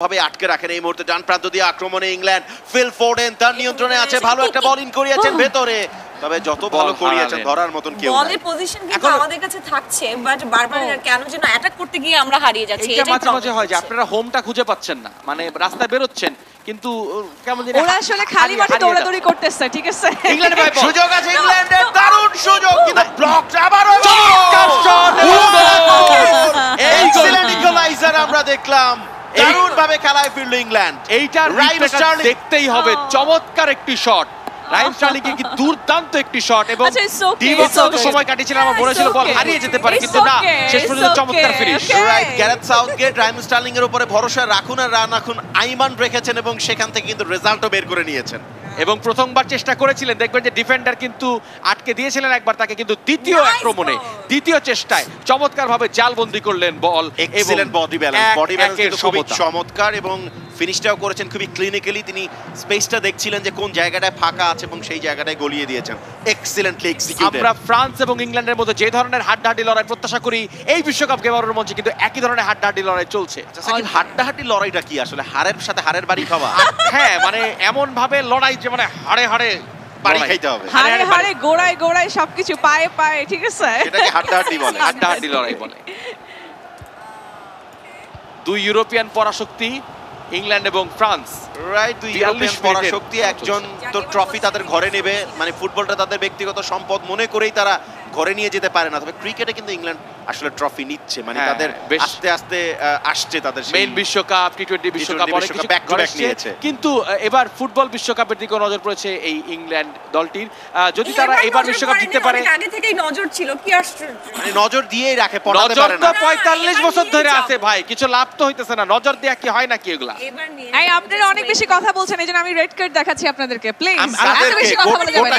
ভাবে আটকে রাখেন এই মুহূর্তে ডান প্রান্ত দিয়ে আক্রমণে ইংল্যান্ড ফিল ফোর্ডেন তার নিয়ন্ত্রণে আছে ভালো একটা বল ইন করিয়েছেন ভেতরে তবে যত ভালো করিয়েছেন ধরার মতন কেউ নাই বলের পজিশন কিন্তু আমাদের কাছে থাকছে বাট বারবার কেন যেন অ্যাটাক করতে গিয়ে আমরা হারিয়ে যাচ্ছি এটা মাঝে মাঝে হয় যে আপনারা হোমটা খুঁজে পাচ্ছেন না মানে রাস্তায় বের হচ্ছেন কিন্তু কেমন জানি ওরা আসলে খালি মাঠে দৌড়াদৌড়ি করতেছে ঠিক আছে ইংল্যান্ড ভাই সুযোগ আছে ইংল্যান্ডের দারুণ সুযোগ কিন্তু ব্লক আবারও এক্সিলেন্ট ইকুয়ালাইজার আমরা দেখলাম দারুণ ভাবে খেলায় ফিরল ইংল্যান্ড এইটার দেখতেই হবে চমৎকার একটি শট রাইম স্টার্লিং কি দুর্দান্ত একটি শট এবং ডিভক্স কত সময় কাটিয়েছিলেন আমার মনে ছিল বল হারিয়ে যেতে পারে কিন্তু না শেষ পর্যন্ত চমৎকার finish right Gareth Southgate Raheem Sterling এর উপরে ভরসা রাখুন আর রান রাখুন আইমান রেখেছেন এবং সেখান থেকে কিন্তু রেজাল্টও বের করে নিয়েছেন এবং প্রথমবার চেষ্টা করেছিলেন দেখবেন যে ডিফেন্ডার কিন্তু আটকে দিয়েছিলেন একবার তাকে কিন্তু দ্বিতীয় আক্রমণে দ্বিতীয় চেষ্টায় চমৎকারভাবে জালবন্দি করলেন বল এক্সিলেন্ট বডি ব্যালেন্স কিন্তু খুবই চমৎকার এবং ফিনিশটাও করেছেন খুবই ক্লিনিক্যালি তিনি স্পেসটা দেখছিলেন যে কোন জায়গাটায় ফাঁকা আছে এবং সেই জায়গাটায় গলিয়ে দিয়েছেন এক্সিলেন্টলি এক্সিকিউটেড আমরা ফ্রান্স এবং ইংল্যান্ডের মধ্যে যে ধরনের হাড্ডাহাড্ডি লড়াই প্রত্যাশা করি এই বিশ্বকাপ গেমারের মঞ্চে কিন্তু একই ধরনের হাড্ডাহাড্ডি লড়াই চলছে হাড্ডাহাড্ডি লড়াইটা কি আসলে হাড়ের সাথে হাড়ের বাড়ি খাওয়া হ্যাঁ মানে এমন ভাবে লড়াই যে মানে হাড়ে হাড়ে বাড়ি খাইতে হবে হাড়ে হাড়ে গোড়ায় গোড়ায় সবকিছু পায়ে পায়ে ঠিক আছে এটাকে হাড্ডাহাড্ডি বলে হাড্ডাহাড্ডি লড়াই বলে দুই ইউরোপিয়ান পরাশক্তি ইংল্যান্ড এবং ফ্রান্স রাইট দুই ইউরোপিয়ান পরাশক্তি একজন তো ট্রফি তাদের ঘরে নেবে মানে ফুটবলটা তাদের ব্যক্তিগত সম্পদ মনে করেই তারা ঘরে নিয়ে যেতে পারে না তবে ক্রিকেটে কিন্তু ইংল্যান্ড আসলে ট্রফি নিচ্ছে মানে তাদের আস্তে আস্তে আসছে তাদের মেইন বিশ্বকাপ টি20 বিশ্বকাপ অনেক কিছু ব্যাক টু ব্যাক নিয়েছে কিন্তু এবার ফুটবল বিশ্বকাপের দিকে নজর পড়েছে এই ইংল্যান্ড দলটির যদি তারা এবার বিশ্বকাপ জিততে পারে আগে থেকেই নজর ছিল কি আশ্চর্য মানে নজর দিয়েই রাখে পড়াতে পারে না নজর তো 45 বছর ধরে আছে ভাই কিছু লাভ তো হইতেছে না নজর দেয়া কি হয় নাকি এগুলা এই আপনারা অনেক বেশি কথা বলছেন এইজন্য আমি রেড কার্ড দেখাচ্ছি আপনাদেরকে প্লিজ এত বেশি কথা বলা যাবে না